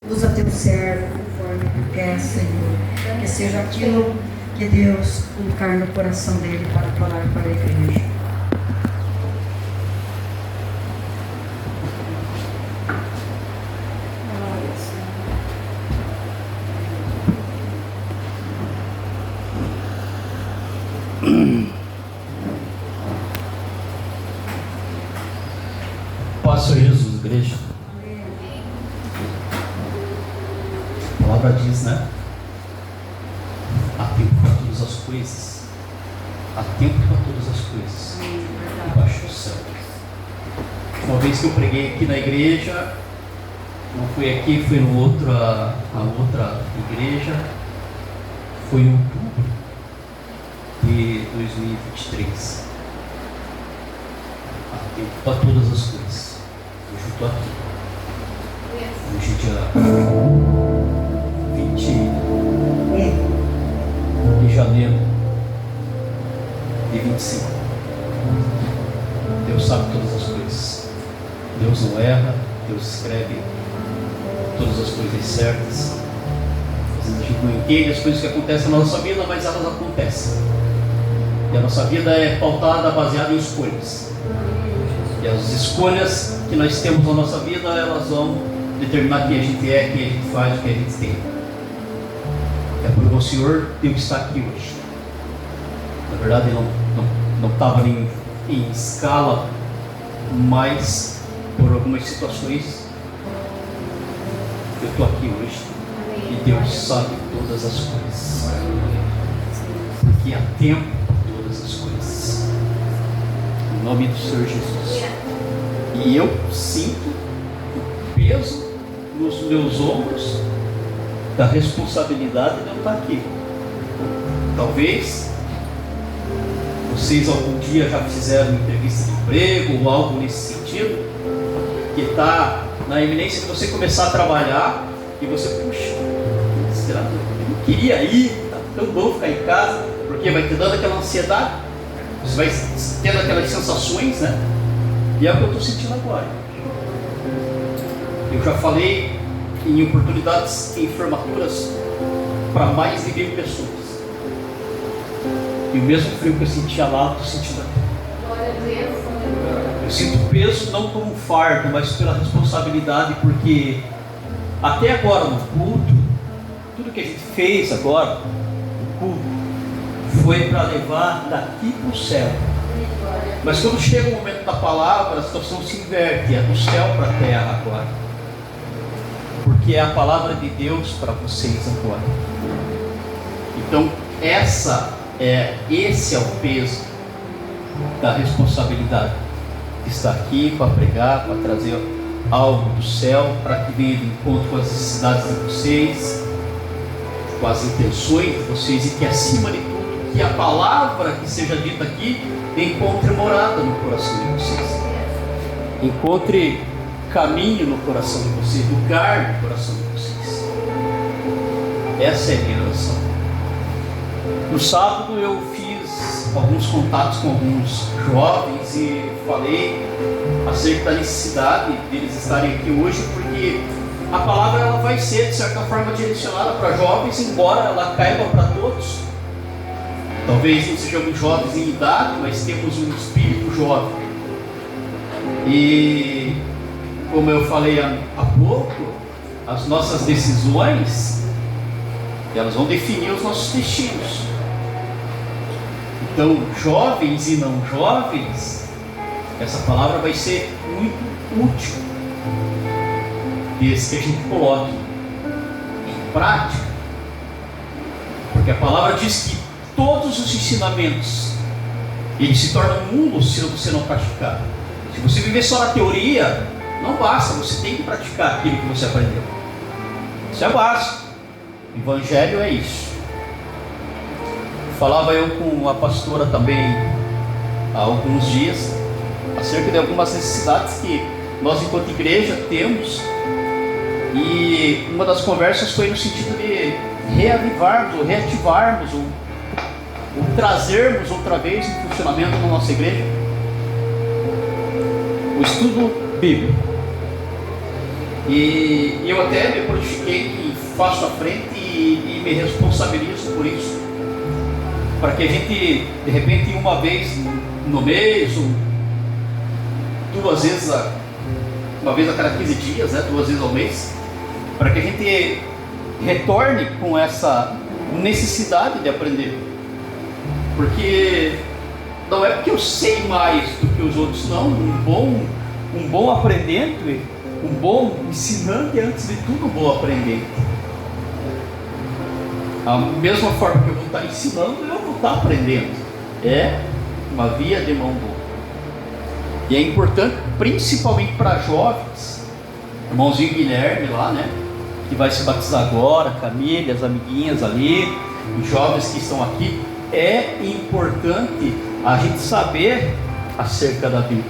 Usa teu servo conforme tu quer, Senhor. Que seja aquilo que Deus colocar no coração dele para falar para a igreja. Paz, Senhor Jesus, igreja. A palavra diz, né? Há tempo para todas as coisas. Há tempo para todas as coisas. Debaixo do céu. Uma vez que eu preguei aqui na igreja, não foi aqui, foi na outra igreja, foi em outubro de 2023. Há tempo para todas as coisas. Hoje eu estou aqui. Hoje é dia 20 de janeiro de 25. Deus sabe todas as coisas. Deus não erra. Deus escreve todas as coisas certas. Às vezes a gente não entende as coisas que acontecem na nossa vida, mas elas acontecem. E a nossa vida é pautada, baseada em escolhas. E as escolhas que nós temos na nossa vida, elas vão determinar quem a gente é, quem a gente faz, o que a gente tem. É por o Senhor tem que estar aqui hoje. Na verdade, não estava em escala, mas por algumas situações eu estou aqui hoje. E Deus sabe todas as coisas. Porque há tempo para todas as coisas. Em nome do Senhor Jesus. E eu sinto o peso nos meus ombros da responsabilidade de eu estar aqui. Talvez vocês algum dia já fizeram entrevista de emprego ou algo nesse sentido, que está na iminência de você começar a trabalhar e você, puxa, será que eu não queria ir? Está tão bom ficar em casa, porque vai te dando aquela ansiedade, você vai tendo aquelas sensações, né? E é o que eu estou sentindo agora. Eu já falei em oportunidades em formaturas para mais de 1000 pessoas. E o mesmo frio que eu sentia lá, eu estou sentindo aqui. Eu sinto o peso não como um fardo, mas pela responsabilidade, porque até agora no culto, tudo que a gente fez agora, no culto, foi para levar daqui para o céu. Mas quando chega o momento da palavra, a situação se inverte, é do céu para a terra agora. Porque é a palavra de Deus para vocês agora. Então, esse é o peso da responsabilidade. Estar aqui para pregar, para trazer algo do céu, para que venha de encontro com as necessidades de vocês, com as intenções de vocês, e que acima de tudo, que a palavra que seja dita aqui encontre morada no coração de vocês, encontre caminho no coração de vocês, lugar no coração de vocês. Essa é a minha oração. No sábado eu fiz alguns contatos com alguns jovens e falei acerca da necessidade deles estarem aqui hoje, porque a palavra ela vai ser de certa forma direcionada para jovens, embora ela caiba para todos. Talvez não sejamos jovens em idade, mas temos um espírito jovem. E como eu falei há pouco, as nossas decisões, elas vão definir os nossos destinos. Então, jovens e não jovens, essa palavra vai ser muito útil, desde que a gente coloque em prática. Porque a palavra diz que todos os ensinamentos, eles se tornam nulos se você não praticar. Se você viver só na teoria, não basta, você tem que praticar aquilo que você aprendeu. Isso é básico. O Evangelho é isso. Falava eu com a pastora também há alguns dias acerca de algumas necessidades que nós enquanto igreja temos, e uma das conversas foi no sentido de reavivarmos ou reativarmos ou trazermos outra vez em funcionamento na nossa igreja o estudo bíblico. E eu até me prontifiquei que faço à frente e me responsabilizo por isso. Para que a gente, de repente, uma vez no mês, ou duas vezes, uma vez a cada 15 dias, né, 2 vezes ao mês, para que a gente retorne com essa necessidade de aprender. Porque não é porque eu sei mais do que os outros, não. Um bom aprendente, um bom ensinante é, antes de tudo, um bom aprendente. A mesma forma que eu vou estar ensinando, eu vou estar aprendendo. É uma via de mão dupla. E é importante, principalmente para jovens, irmãozinho Guilherme lá, né, que vai se batizar agora, Camille, as amiguinhas ali, os jovens que estão aqui. É importante a gente saber acerca da Bíblia,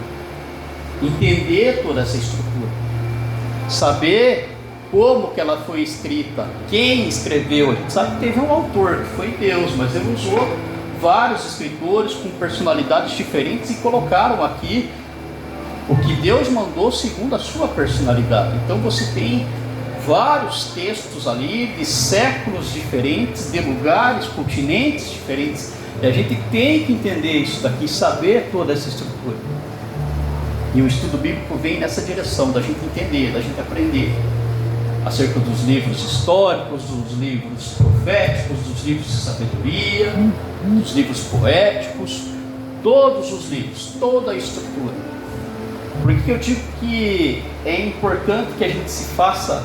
entender toda essa estrutura, saber como que ela foi escrita, quem escreveu. A gente sabe que teve um autor, que foi Deus, mas ele usou vários escritores com personalidades diferentes e colocaram aqui o que Deus mandou segundo a sua personalidade. Então você tem vários textos ali de séculos diferentes, de lugares, continentes diferentes, e a gente tem que entender isso daqui, saber toda essa estrutura. E o estudo bíblico vem nessa direção, da gente entender, da gente aprender acerca dos livros históricos, dos livros proféticos, dos livros de sabedoria, dos livros poéticos, todos os livros, toda a estrutura. Por que eu digo que é importante que a gente se faça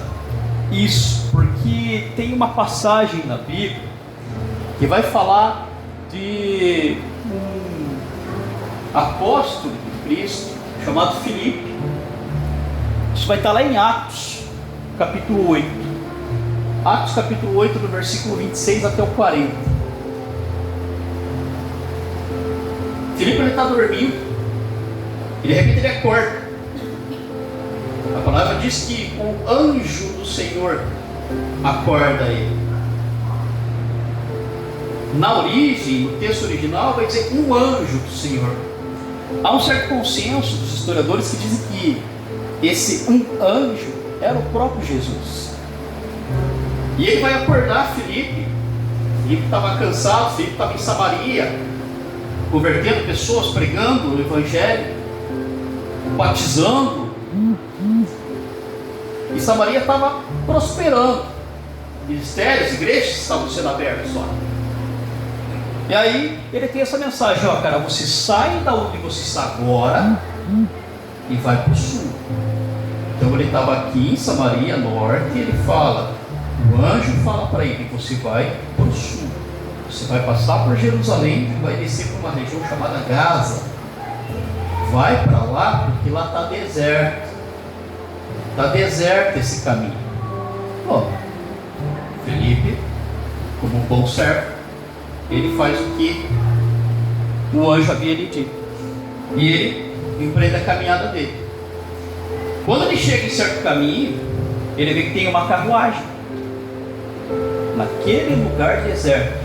isso? Porque tem uma passagem na Bíblia que vai falar de um apóstolo de Cristo chamado Filipe. Isso vai estar lá em Atos capítulo 8. Atos capítulo 8, do versículo 26 até o 40. Filipe, ele está dormindo e de repente ele acorda. A palavra diz que o anjo do Senhor acorda ele. Na origem, no texto original, vai dizer um anjo do Senhor. Há um certo consenso dos historiadores que dizem que esse um anjo era o próprio Jesus. E ele vai acordar Filipe. Filipe estava cansado, Filipe estava em Samaria, convertendo pessoas, pregando o Evangelho, batizando. E Samaria estava prosperando. Ministérios, igrejas estavam sendo abertas lá. E aí ele tem essa mensagem: ó, cara, você sai da onde você está agora e vai para o sul. Então ele estava aqui em Samaria Norte, e ele fala, o anjo fala para ele: você vai para o sul, você vai passar por Jerusalém e vai descer para uma região chamada Gaza. Vai para lá, porque lá está deserto. Está deserto esse caminho. Bom, Felipe, como um bom servo, ele faz o que o anjo havia lhe dito, e ele empreende a caminhada dele. Quando ele chega em certo caminho, ele vê que tem uma carruagem naquele lugar deserto,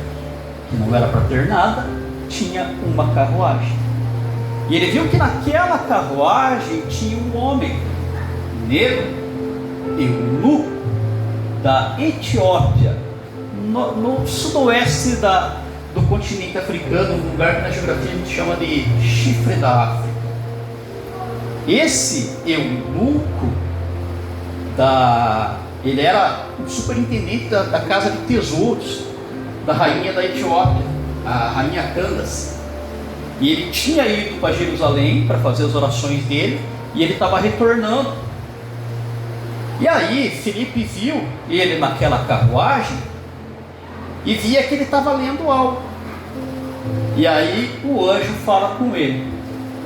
que não era para ter nada, tinha uma carruagem. E ele viu que naquela carruagem tinha um homem negro, eunuco, da Etiópia, no sudoeste do continente africano, um lugar que na geografia a gente chama de chifre da África. Esse eunuco, ele era o superintendente da casa de tesouros da rainha da Etiópia, a rainha Candace. E ele tinha ido para Jerusalém para fazer as orações dele, e ele estava retornando. E aí Filipe viu ele naquela carruagem e via que ele estava lendo algo. E aí o anjo fala com ele: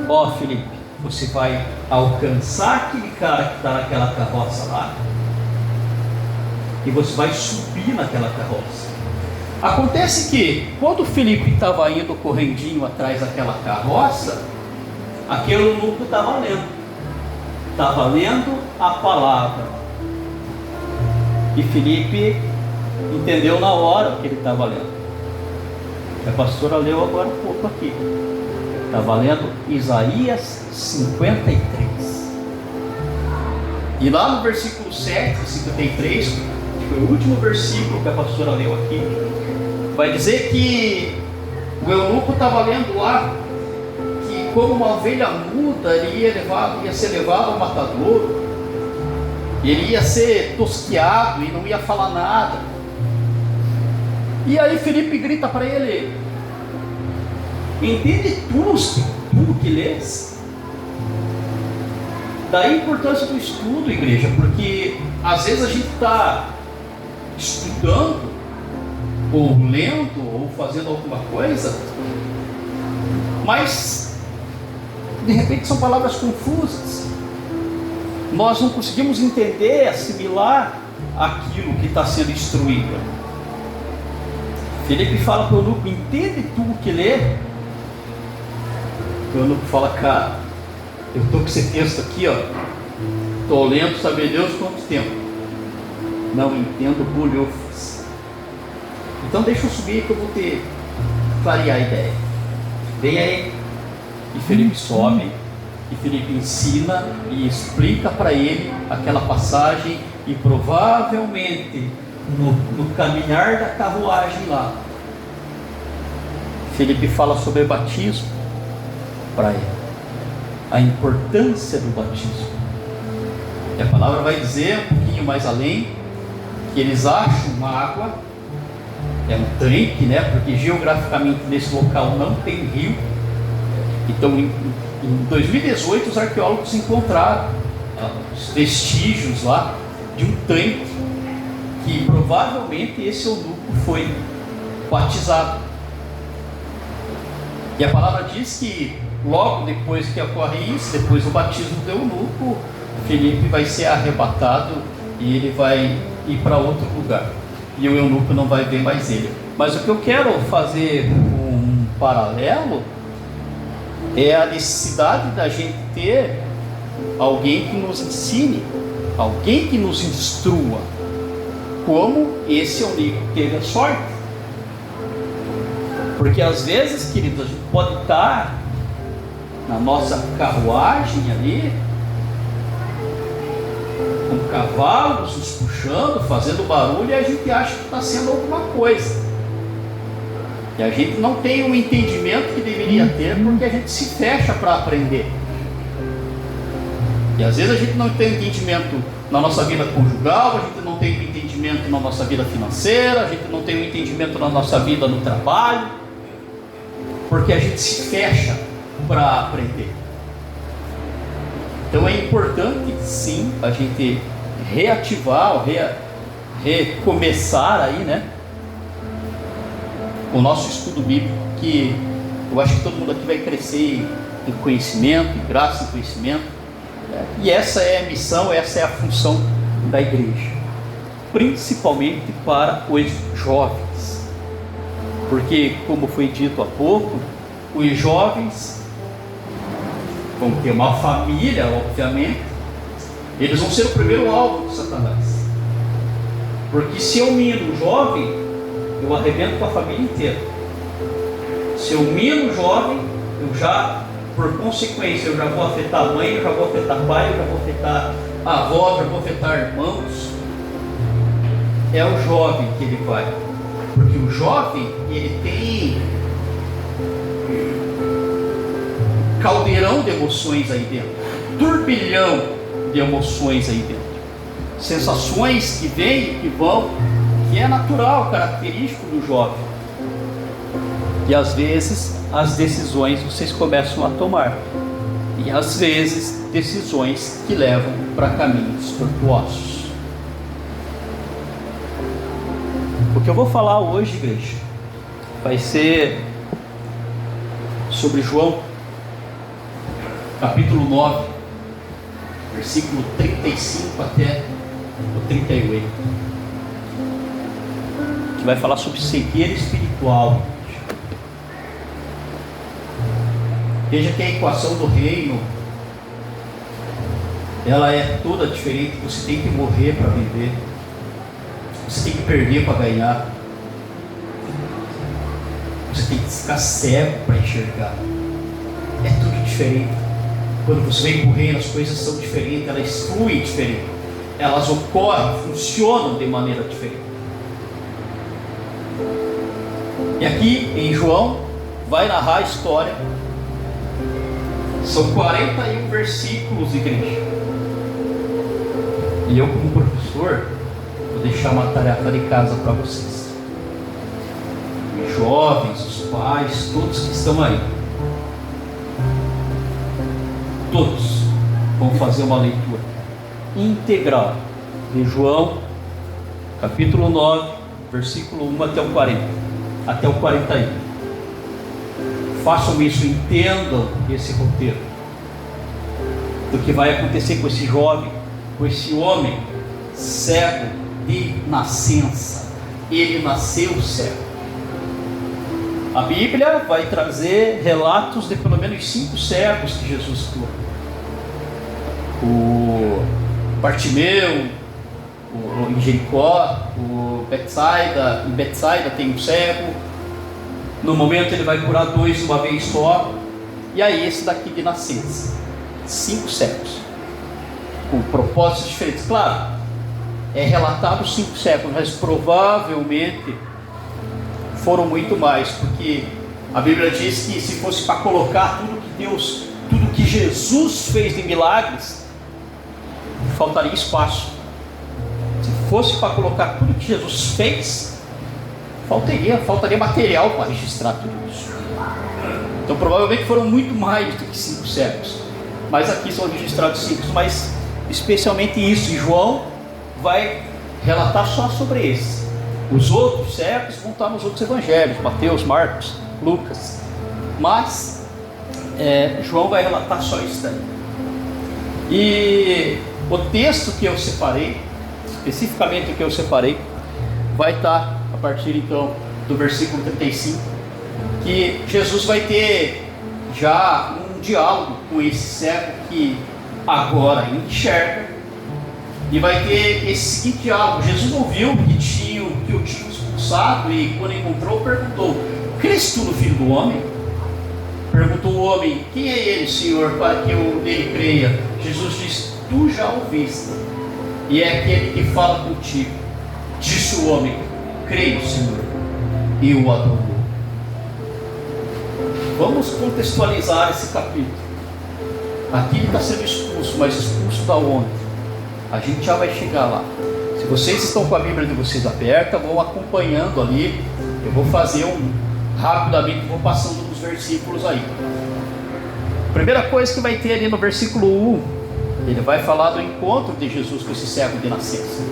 ó, Filipe, você vai alcançar aquele cara que está naquela carroça lá, e você vai subir naquela carroça. Acontece que quando Filipe estava indo correndinho atrás daquela carroça, aquele eunuco estava lendo a palavra. E Filipe entendeu na hora o que ele estava lendo. A pastora leu agora um pouco aqui. Estava lendo Isaías 53. E lá no versículo 7, 53, que foi o último versículo que a pastora leu aqui, vai dizer que o eunuco estava lendo lá que como uma ovelha muda ele ia ser levado ao matadouro, ele ia ser tosqueado e não ia falar nada. E aí Felipe grita para ele: entende tu que lês? Daí a importância do estudo, igreja, porque às vezes a gente está estudando, ou lendo, ou fazendo alguma coisa, mas de repente são palavras confusas, nós não conseguimos entender, assimilar aquilo que está sendo instruído. Felipe fala para o eunuco: entende tu o que lê? O eunuco fala: cara, eu estou com esse texto aqui, ó, estou lendo, sabe Deus quanto tempo, não entendo bolhufas. Então deixa eu subir que eu vou ter clarear a ideia. Vem aí. E Felipe sobe, e Felipe ensina e explica para ele aquela passagem, e provavelmente no caminhar da carruagem lá, Felipe fala sobre batismo para ele, a importância do batismo. E a palavra vai dizer um pouquinho mais além que eles acham uma água, é um tanque, né? Porque geograficamente nesse local não tem rio. Então em 2018 os arqueólogos encontraram os vestígios lá de um tanque que provavelmente esse eunuco foi batizado. E a palavra diz que logo depois que ocorre isso, depois do batismo do eunuco, Felipe vai ser arrebatado e ele vai ir para outro lugar, e o eunuco não vai ver mais ele. Mas o que eu quero fazer um paralelo é a necessidade da gente ter alguém que nos ensine, alguém que nos instrua, como esse eunuco teve a sorte. Porque às vezes, queridos, a gente pode estar na nossa carruagem ali, com cavalos nos puxando, fazendo barulho, e a gente acha que está sendo alguma coisa, e a gente não tem o entendimento que deveria ter, porque a gente se fecha para aprender. E às vezes a gente não tem entendimento na nossa vida conjugal, a gente não tem o entendimento na nossa vida financeira, a gente não tem o entendimento na nossa vida no trabalho, porque a gente se fecha para aprender. Então é importante sim a gente reativar, recomeçar aí, né, o nosso estudo bíblico, que eu acho que todo mundo aqui vai crescer em conhecimento, em graça, em conhecimento, né? E essa é a missão, essa é a função da igreja, principalmente para os jovens, porque, como foi dito há pouco, os jovens vão ter uma família, obviamente, eles vão ser o primeiro alvo de Satanás, porque se eu mino o jovem, eu arrebento com a família inteira. Se eu mino o jovem, eu já, por consequência, eu já vou afetar a mãe, eu já vou afetar pai, eu já vou afetar a avó, eu já vou afetar irmãos. É o jovem que ele vai, porque o jovem, ele tem caldeirão de emoções aí dentro, turbilhão de emoções aí dentro, sensações que vêm e que vão, que é natural, característico do jovem. E às vezes as decisões vocês começam a tomar, e às vezes decisões que levam para caminhos tortuosos. O que eu vou falar hoje, igreja, vai ser sobre João capítulo 9, versículo 35 até o 38, que vai falar sobre cegueira espiritual. Veja que a equação do reino, ela é toda diferente. Você tem que morrer para viver, você tem que perder para ganhar, você tem que ficar cego para enxergar. É tudo diferente. Quando você vem para o reino, as coisas são diferentes, elas fluem diferente, elas ocorrem, funcionam de maneira diferente. E aqui em João vai narrar a história. São 41 versículos, igreja. E eu, como professor, vou deixar uma tarefa de casa para vocês. Os jovens, os pais, todos que estão aí, todos vão fazer uma leitura integral de João, capítulo 9, versículo 1 até o 40, até o 41. Façam isso, entendam esse roteiro do que vai acontecer com esse jovem, com esse homem cego de nascença. Ele nasceu cego. A Bíblia vai trazer relatos de pelo menos 5 cegos que Jesus curou. O Bartimeu, em Jericó, o Betsaida, em Betsaida tem um cego. No momento ele vai curar 2 de uma vez só. E aí esse daqui de nascença, 5 cegos, com propósitos diferentes. Claro, é relatado 5 cegos, mas provavelmente foram muito mais, porque a Bíblia diz que se fosse para colocar tudo que Jesus fez de milagres, faltaria espaço. Se fosse para colocar tudo que Jesus fez, faltaria material para registrar tudo isso. Então provavelmente foram muito mais do que 5 cegos, mas aqui são registrados 5, mas especialmente isso, e João vai relatar só sobre esse. Os outros cegos vão estar nos outros evangelhos, Mateus, Marcos, Lucas, mas João vai relatar só isso daí. E o texto que eu separei, especificamente o que eu separei, vai estar a partir então do versículo 35, que Jesus vai ter já um diálogo com esse cego que agora enxerga, e vai ter esse seguinte diálogo. Jesus ouviu que o tinha expulsado, e quando encontrou perguntou: crês tu no Filho do Homem? Perguntou o homem: quem é ele, Senhor, para que eu nele creia? Jesus disse: tu já o viste, e é aquele que fala contigo. Disse o homem: creio, Senhor, e o adorou. Vamos contextualizar esse capítulo. Aqui ele está sendo expulso, mas expulso da onde? A gente já vai chegar lá. Se vocês estão com a Bíblia de vocês aberta, vão acompanhando ali. Eu vou fazer rapidamente, vou passando nos versículos aí. Primeira coisa que vai ter ali no versículo 1, ele vai falar do encontro de Jesus com esse cego de nascença.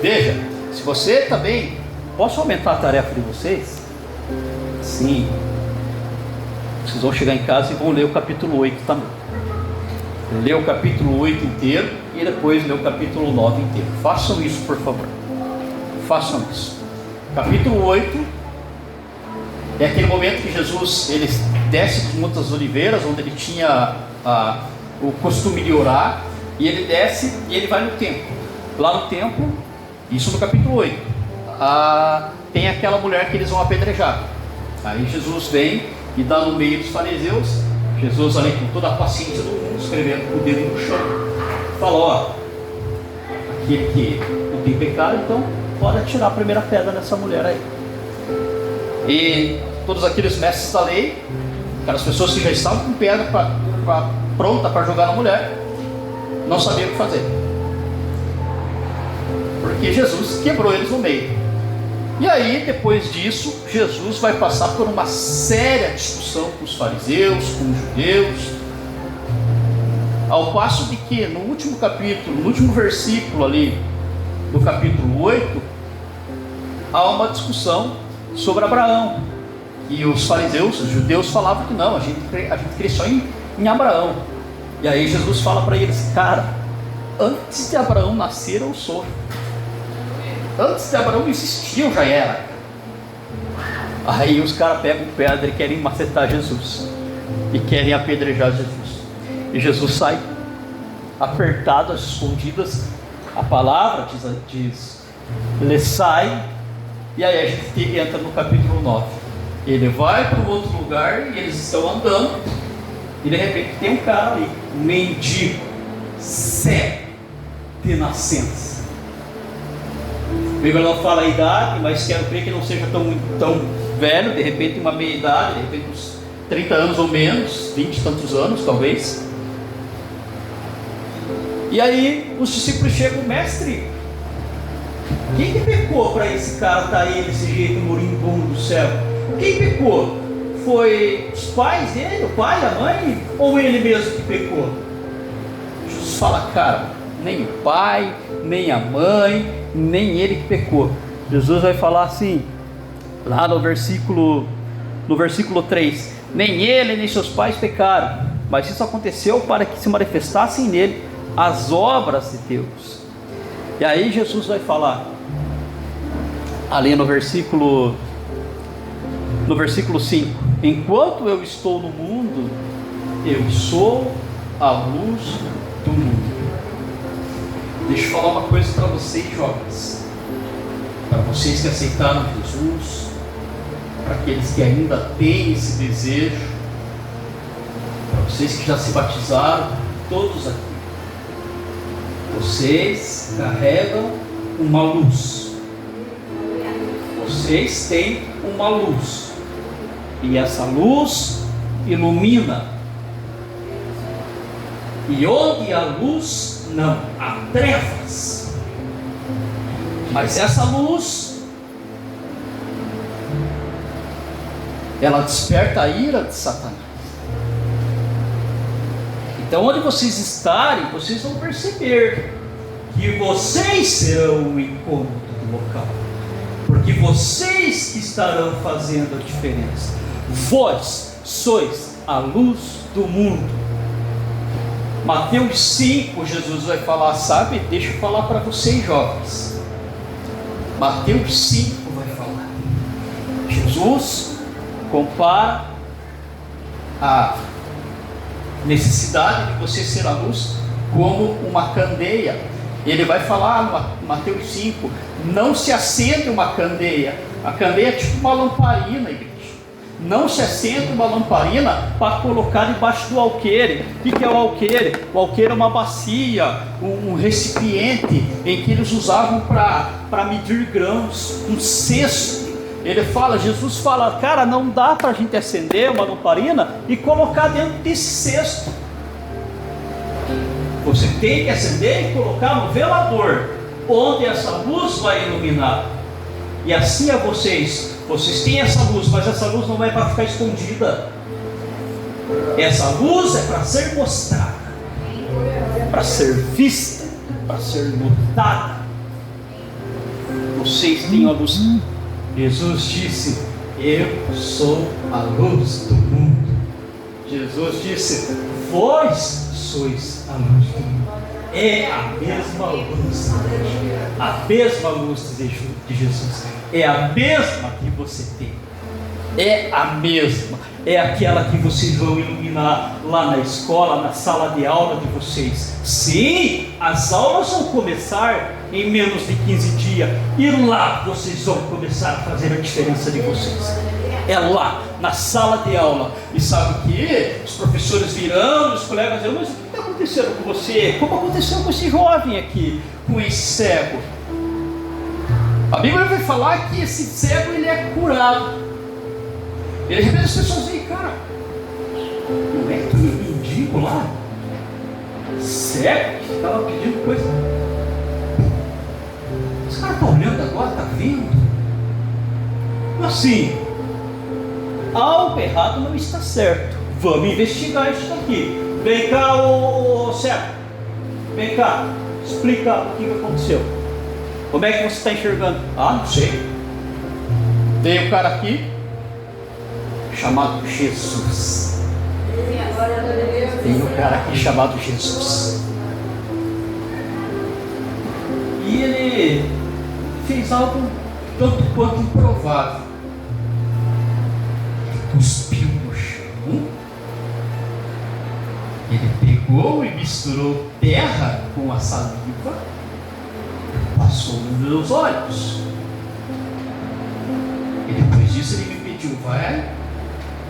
Veja, se você também, posso aumentar a tarefa de vocês? Sim. Vocês vão chegar em casa e vão ler o capítulo 8 também. Ler o capítulo 8 inteiro e depois ler o capítulo 9 inteiro. Façam isso, por favor. Façam isso. Capítulo 8 é aquele momento que Jesus ele desce dos Montes das Oliveiras, onde ele tinha o costume de orar, e ele desce e ele vai no templo. Lá no templo, isso no capítulo 8, tem aquela mulher que eles vão apedrejar. Aí Jesus vem e dá no meio dos fariseus. Jesus ali com toda a paciência do mundo, escrevendo com o dedo no chão, fala: ó, aquele que não tem pecado, então pode atirar a primeira pedra nessa mulher aí. E todos aqueles mestres da lei, aquelas pessoas que já estavam com pedra pronta para jogar na mulher, não sabiam o que fazer, porque Jesus quebrou eles no meio. E aí, depois disso, Jesus vai passar por uma séria discussão com os fariseus, com os judeus, ao passo de que no último capítulo, no último versículo ali do capítulo 8, há uma discussão sobre Abraão. E os fariseus, os judeus, falavam que não, a gente crê só em Abraão. E aí Jesus fala para eles: cara, antes de Abraão nascer eu sou. Antes de Abraão existia, eu já era. Aí os caras pegam pedra e querem macetar Jesus, e querem apedrejar Jesus. E Jesus sai apertado, às escondidas. A palavra diz ele sai. E aí a gente entra no capítulo 9. Ele vai para um outro lugar e eles estão andando. E de repente tem um cara ali, um mendigo, cego de nascença. O Bíblia não fala a idade, mas quero crer que não seja tão velho, de repente uma meia idade, de repente uns 30 anos ou menos, 20 e tantos anos talvez. E aí os discípulos chegam, mestre, quem que pecou para esse cara estar aí desse jeito moribundo do céu? Quem pecou? Foi os pais dele, o pai, a mãe, ou ele mesmo que pecou? Jesus fala, cara, nem o pai, nem a mãe, nem ele que pecou. Jesus vai falar assim, lá no versículo 3, nem ele nem seus pais pecaram, mas isso aconteceu para que se manifestassem nele as obras de Deus. E aí Jesus vai falar, ali no versículo 5, enquanto eu estou no mundo, eu sou a luz do mundo. Deixa eu falar uma coisa para vocês, jovens, para vocês que aceitaram Jesus, para aqueles que ainda têm esse desejo, para vocês que já se batizaram, todos aqui, vocês carregam uma luz, vocês têm uma luz, e essa luz ilumina, e onde há luz não há trevas, mas essa luz, ela desperta a ira de Satanás. Então, onde vocês estarem, vocês vão perceber que vocês serão o incômodo do local, porque vocês estarão fazendo a diferença. Vós sois a luz do mundo. Mateus 5, Jesus vai falar, sabe? Deixa eu falar para vocês, jovens. Mateus 5 vai falar. Jesus compara a necessidade de você ser a luz como uma candeia. Ele vai falar no Mateus 5, não se acende uma candeia. A candeia é tipo uma lamparina, igreja. Não se acende uma lamparina para colocar debaixo do alqueire. O que é o alqueire? O alqueire é uma bacia, um recipiente em que eles usavam para medir grãos, um cesto. Jesus fala, cara, não dá para a gente acender uma lamparina e colocar dentro desse cesto. Você tem que acender e colocar no velador, onde essa luz vai iluminar. E assim é vocês têm essa luz, mas essa luz não é para ficar escondida. Essa luz é para ser mostrada, para ser vista, para ser notada. Vocês têm a luz. Jesus disse, eu sou a luz do mundo. Jesus disse, vós sois a luz do mundo. É a mesma luz, a mesma luz de Jesus, é a mesma que você tem, é a mesma, é aquela que vocês vão iluminar lá na escola, na sala de aula de vocês. Sim, as aulas vão começar em menos de 15 dias, e lá vocês vão começar a fazer a diferença de vocês. É lá, na sala de aula. E sabe o que? Os professores virão, os colegas dizem, mas o que está acontecendo com você? Como aconteceu com esse jovem aqui, com esse cego? A Bíblia vai falar que esse cego ele é curado. E de repente as pessoas dizem, cara, não é aquele mendigo lá, cego, que estava pedindo coisa. Esse cara está olhando agora, está vendo? Assim, algo errado não está certo. Vamos investigar isso daqui. Vem cá, ô cego. Vem cá, explica o que aconteceu. Como é que você está enxergando? Ah, não sei. Tem um cara aqui chamado Jesus. Tem um cara aqui chamado Jesus. E ele fez algo tanto quanto improvável. Ele cuspiu no chão. Ele pegou e misturou terra com a saliva, passou nos meus olhos. E depois disso ele me pediu, vai,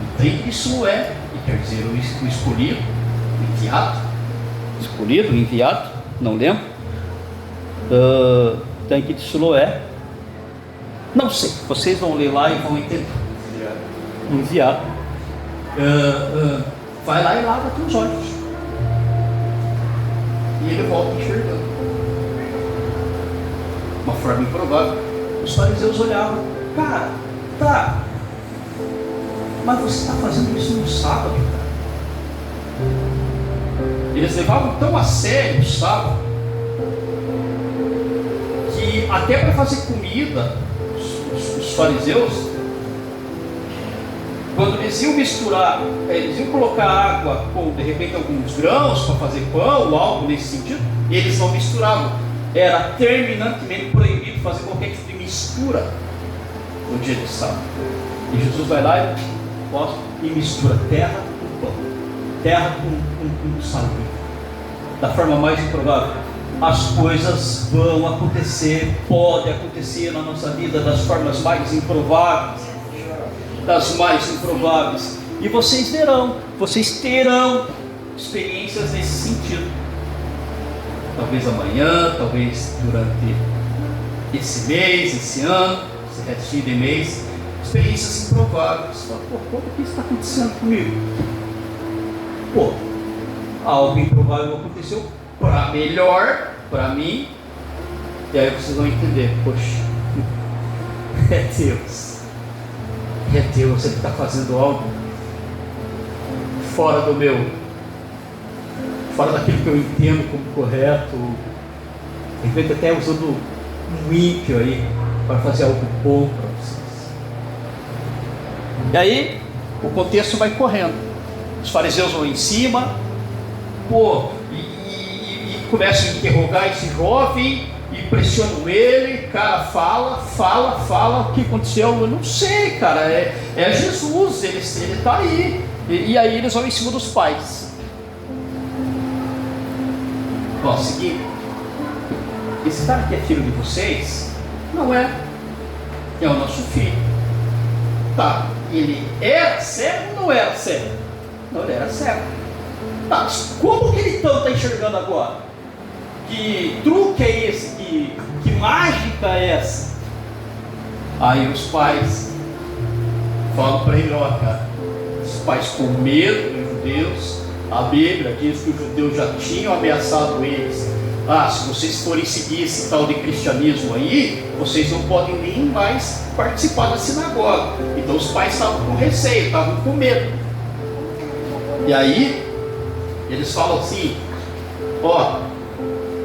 não tem que isso é, e quer dizer o escolhido, o enviado, escolhido, enviado, não lembro, tanque de Siloé, não sei, vocês vão ler lá e vão entender. Enviado, vai lá e lava teus olhos, e ele volta enxergando, uma forma improvável. Os fariseus olhavam, cara, tá, mas você está fazendo isso no sábado, cara. Eles levavam tão a sério o sábado que até para fazer comida, os fariseus, quando eles iam misturar, eles iam colocar água com de repente alguns grãos para fazer pão ou algo nesse sentido, eles não misturavam. Era terminantemente proibido fazer qualquer tipo de mistura no dia de sábado. E Jesus vai lá e mistura terra com pão, terra com saliva, da forma mais improvável. As coisas vão acontecer, podem acontecer na nossa vida das formas mais improváveis, e vocês terão experiências nesse sentido. Talvez amanhã, talvez durante esse mês, esse ano, esse restinho de mês, experiências improváveis. Como que isso está acontecendo comigo? Algo improvável aconteceu para melhor, para mim, e aí vocês vão entender, poxa, é Deus, Ele está fazendo algo fora daquilo que eu entendo como correto, de repente até usando um ímpio aí, para fazer algo bom para vocês. E aí, o contexto vai correndo, os fariseus vão em cima, e começam a interrogar esse jovem, e pressionam ele, cara, fala, o que aconteceu? Eu não sei, cara, é Jesus, ele está aí. E aí eles vão em cima dos pais. Seguinte, esse cara que é filho de vocês, não é o nosso filho. Tá, ele era cego ou não era cego? Não, ele era cego. Tá, mas como que ele então está enxergando agora? Que truque é esse? Que mágica é essa? Aí os pais falam para ele, cara, os pais com medo dos judeus, a Bíblia diz que os judeus já tinham ameaçado eles. Se vocês forem seguir esse tal de cristianismo aí, vocês não podem nem mais participar da sinagoga. Então os pais estavam com receio, estavam com medo. E aí eles falam assim,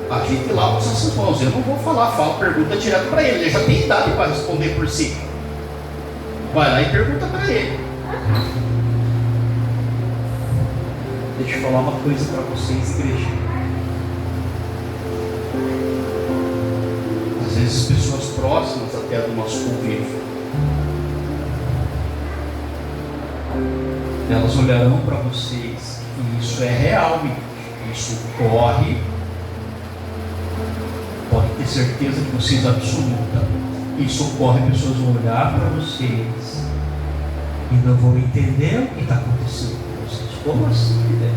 a gente lava as nossas mãos. Eu não vou falar, pergunta direto para ele já tem idade para responder por si. Vai lá e pergunta para ele. Deixa eu falar uma coisa para vocês, igreja. Às vezes pessoas próximas até do nosso convívio, elas olharão para vocês e isso é real, isso ocorre. Pode ter certeza que vocês absoluta. Isso ocorre, pessoas vão olhar para vocês e não vão entender o que está acontecendo com vocês. Como assim, né?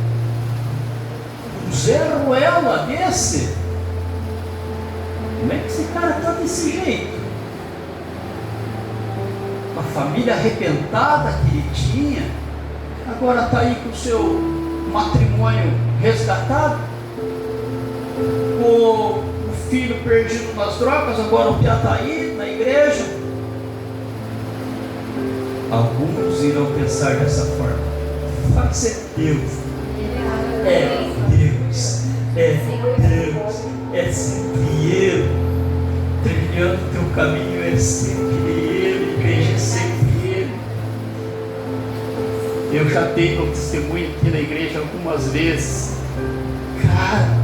Um Zé Ruela desse? Como é que esse cara está desse jeito? Uma família arrebentada que ele tinha, agora está aí com o seu matrimônio resgatado, o filho perdido nas drogas, agora o piá está aí na igreja. Alguns irão pensar dessa forma, mas é Deus, é sempre Ele, trilhando teu caminho é sempre Ele, igreja é sempre Ele. Eu já dei meu testemunho aqui na igreja algumas vezes, cara,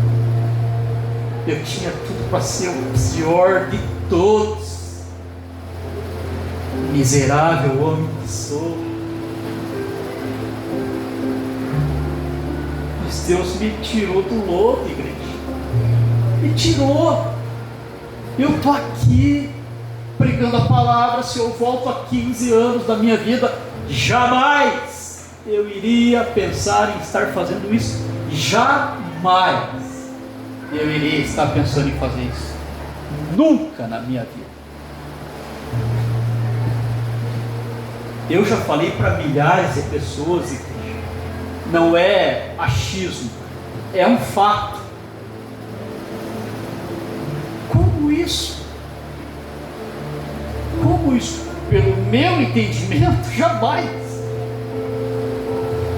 eu tinha tudo para ser o pior de todos, miserável homem que sou, mas Deus me tirou do lodo, igreja, me tirou. Eu estou aqui pregando a palavra. Se eu volto a 15 anos da minha vida, jamais eu iria pensar em estar fazendo isso. Jamais eu iria estar pensando em fazer isso. Nunca na minha vida. Eu já falei para milhares de pessoas, igreja, não é achismo, é um fato. Como isso? Como isso? Pelo meu entendimento, jamais.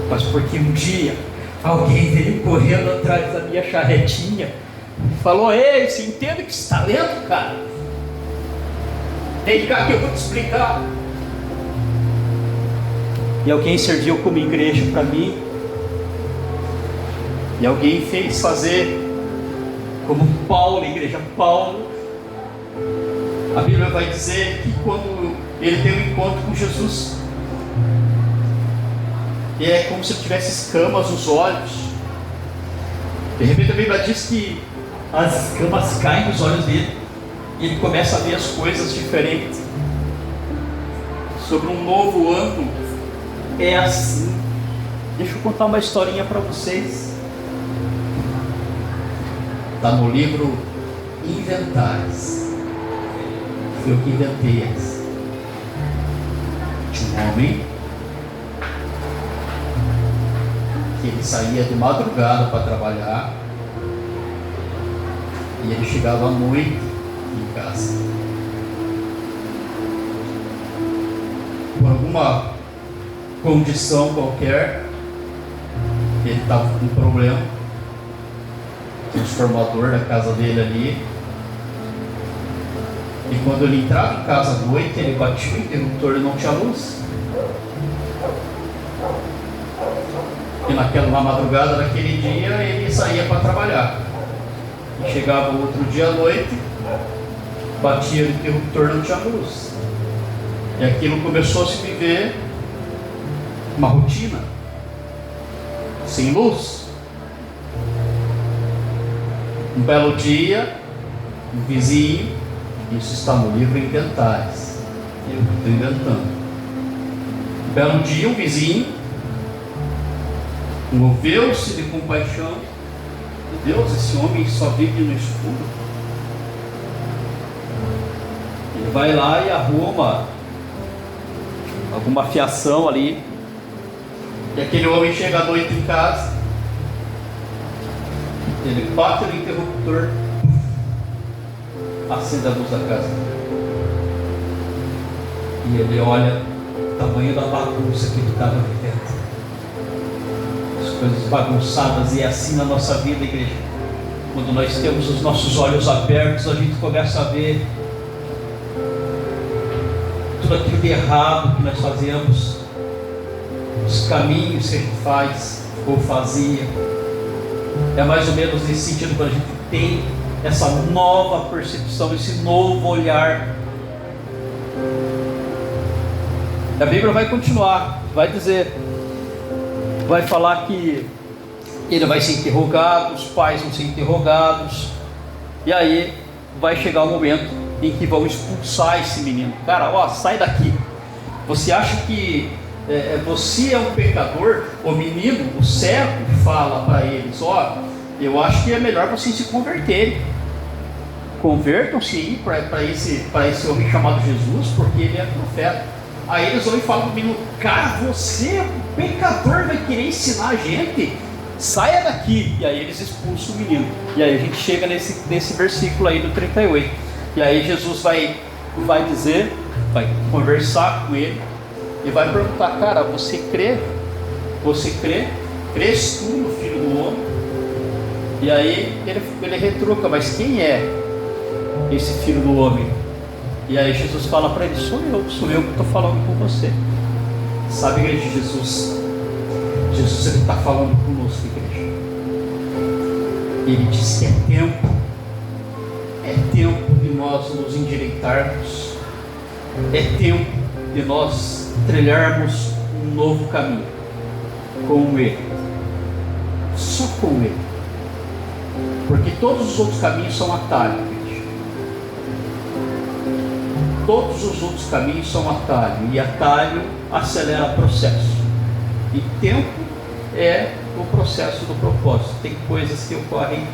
Mas porque um dia alguém veio correndo atrás da minha charretinha e falou: ei, você entende o que você está lendo, cara? Vem cá que eu vou te explicar. E alguém serviu como igreja para mim, e alguém fez fazer como Paulo, a igreja Paulo. A Bíblia vai dizer que quando ele tem um encontro com Jesus, e é como se ele tivesse escamas nos olhos. De repente a Bíblia diz que as escamas caem nos olhos dele, e ele começa a ver as coisas diferentes, sobre um novo ângulo. É assim. Deixa eu contar uma historinha para vocês. Está no livro Inventários. Foi eu que inventei essa. Tinha um homem que ele saía de madrugada para trabalhar, e ele chegava à noite em casa. Por alguma condição qualquer, ele estava com um problema, o transformador da casa dele ali, e quando ele entrava em casa à noite, ele batia o interruptor e não tinha luz. E na madrugada daquele dia ele saía para trabalhar, e chegava o outro dia à noite, batia o interruptor e não tinha luz, e aquilo começou a se viver uma rotina, sem luz. Um belo dia, um vizinho, isso está no livro Inventários, eu estou inventando. Um belo dia, um vizinho moveu-se de compaixão. Meu Deus, esse homem só vive no escuro. Ele vai lá e arruma alguma fiação ali. E aquele homem chega à noite em casa, ele bate no interruptor, acende a luz da casa, e ele olha o tamanho da bagunça que ele estava vivendo, as coisas bagunçadas. E é assim na nossa vida, igreja. Quando nós temos os nossos olhos abertos, a gente começa a ver tudo aquilo de errado que nós fazemos, os caminhos que a gente faz ou fazia. É mais ou menos nesse sentido, quando a gente tem essa nova percepção, esse novo olhar. A Bíblia vai continuar, vai dizer, vai falar que ele vai ser interrogado, os pais vão ser interrogados, e aí vai chegar o momento em que vão expulsar esse menino. Cara, ó, sai daqui. Você acha que você é um pecador? O menino, o cego, fala para eles: ó, eu acho que é melhor vocês se converterem. Convertam-se aí para esse homem chamado Jesus, porque ele é profeta. Aí eles vão e falam para o menino: cara, você, um pecador, vai querer ensinar a gente? Saia daqui. E aí eles expulsam o menino. E aí a gente chega nesse versículo aí do 38. E aí Jesus vai dizer, vai conversar com ele e vai perguntar: cara, você crê? Você crê? Crês tu no Filho do Homem? E aí ele retruca: mas quem é esse Filho do Homem? E aí Jesus fala para ele: sou eu que estou falando com você. Sabe, igreja, Jesus ele está falando conosco, igreja. Ele diz que é tempo de nós nos endireitarmos, é tempo de nós trilharmos um novo caminho com Ele, só com Ele, porque todos os outros caminhos são atalho, igreja. Todos os outros caminhos são atalho, e atalho acelera o processo. E tempo é o processo do propósito. Tem coisas que ocorrem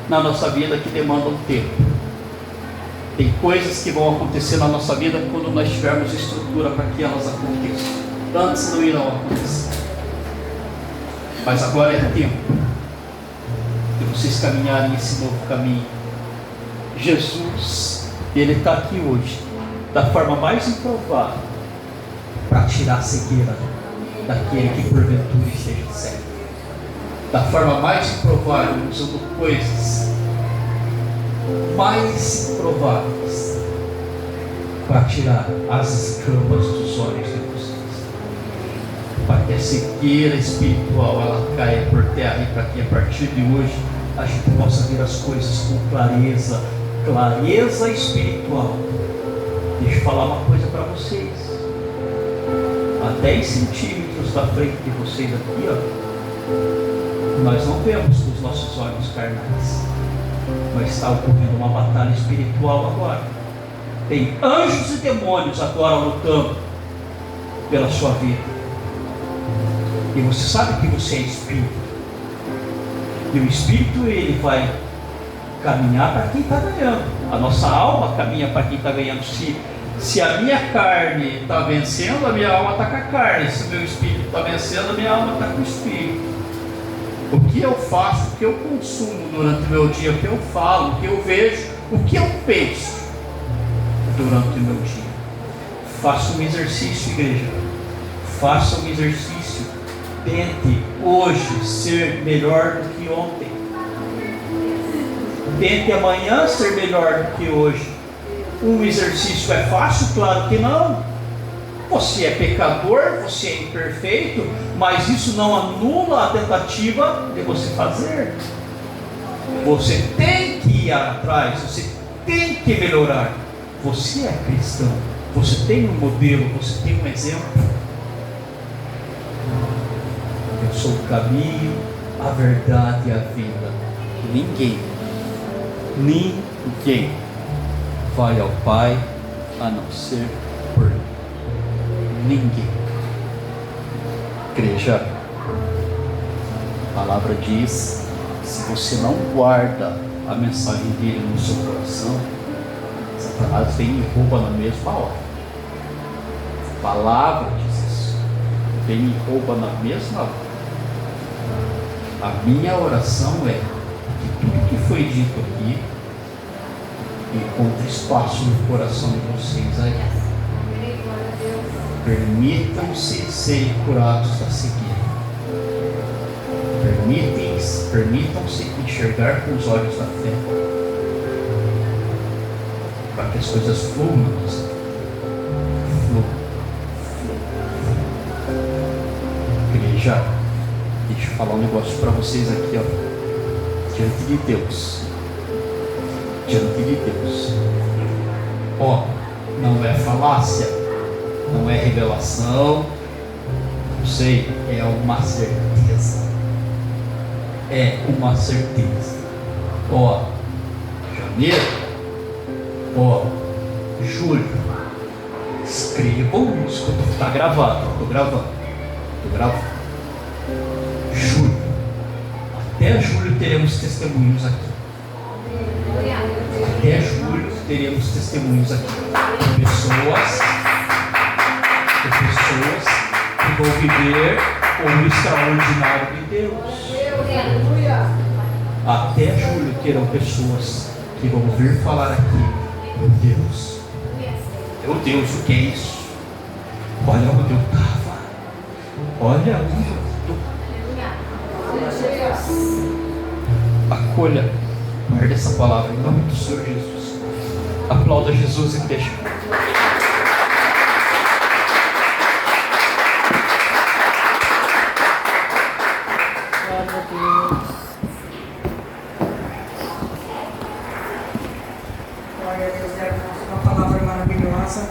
na nossa vida que demandam tempo. Tem coisas que vão acontecer na nossa vida quando nós tivermos estrutura para que elas aconteçam. Antes não irão acontecer. Mas agora é tempo de vocês caminharem esse novo caminho. Jesus, Ele está aqui hoje, da forma mais improvável, para tirar a cegueira daquele que porventura esteja cego. Da forma mais improvável, usando coisas mais improváveis para tirar as escamas dos olhos de vocês, para que a cegueira espiritual ela caia por terra e para que a partir de hoje a gente possa ver as coisas com clareza espiritual. Deixa eu falar uma coisa para vocês. A 10 centímetros da frente de vocês aqui, ó, nós não vemos com os nossos olhos carnais, mas está ocorrendo uma batalha espiritual agora. Tem anjos e demônios agora lutando pela sua vida. E você sabe que você é espírito. E o espírito ele vai caminhar para quem está ganhando. A nossa alma caminha para quem está ganhando. Se a minha carne está vencendo, a minha alma está com a carne. Se o meu espírito está vencendo, a minha alma está com o espírito. O que eu faço, o que eu consumo durante o meu dia, o que eu falo, o que eu vejo, o que eu penso durante o meu dia. Faça um exercício, igreja. Faça um exercício. Tente hoje ser melhor do que ontem. Tente amanhã ser melhor do que hoje. Um exercício é fácil? Claro que não. Você é pecador, você é imperfeito, mas isso não anula a tentativa de você fazer. Você tem que ir atrás, você tem que melhorar. Você é cristão, você tem um modelo, você tem um exemplo. Eu sou o caminho, a verdade e a vida. Ninguém vai ao Pai a não ser por mim. Ninguém. Igreja, a palavra diz: se você não guarda a mensagem dele no seu coração, Satanás vem e rouba na mesma hora. A palavra diz isso. Vem e rouba na mesma hora. A minha oração é que tudo que foi dito aqui encontre espaço no coração de vocês aí. Permitam-se serem curados da cegueira. Permitam-se enxergar com os olhos da fé, para que as coisas fluam na nossa vida. Igreja, deixa eu falar um negócio para vocês aqui, ó. Diante de Deus. Ó, não é falácia, não é revelação, não sei, é uma certeza. É uma certeza. Ó, janeiro, ó, julho, escrevam isso, quando está gravado, estou gravando. Julho, até julho teremos testemunhos aqui. Até julho teremos testemunhos aqui. Pessoas que vão viver o extraordinário de Deus. Até julho terão pessoas que vão vir falar aqui. Meu Deus, o que é isso? Olha onde eu estava. Olha onde eu estou. Acolha, guarde essa palavra em nome do Senhor Jesus. Aplauda Jesus e deixa. Glória a Deus. Glória a Deus, uma palavra maravilhosa.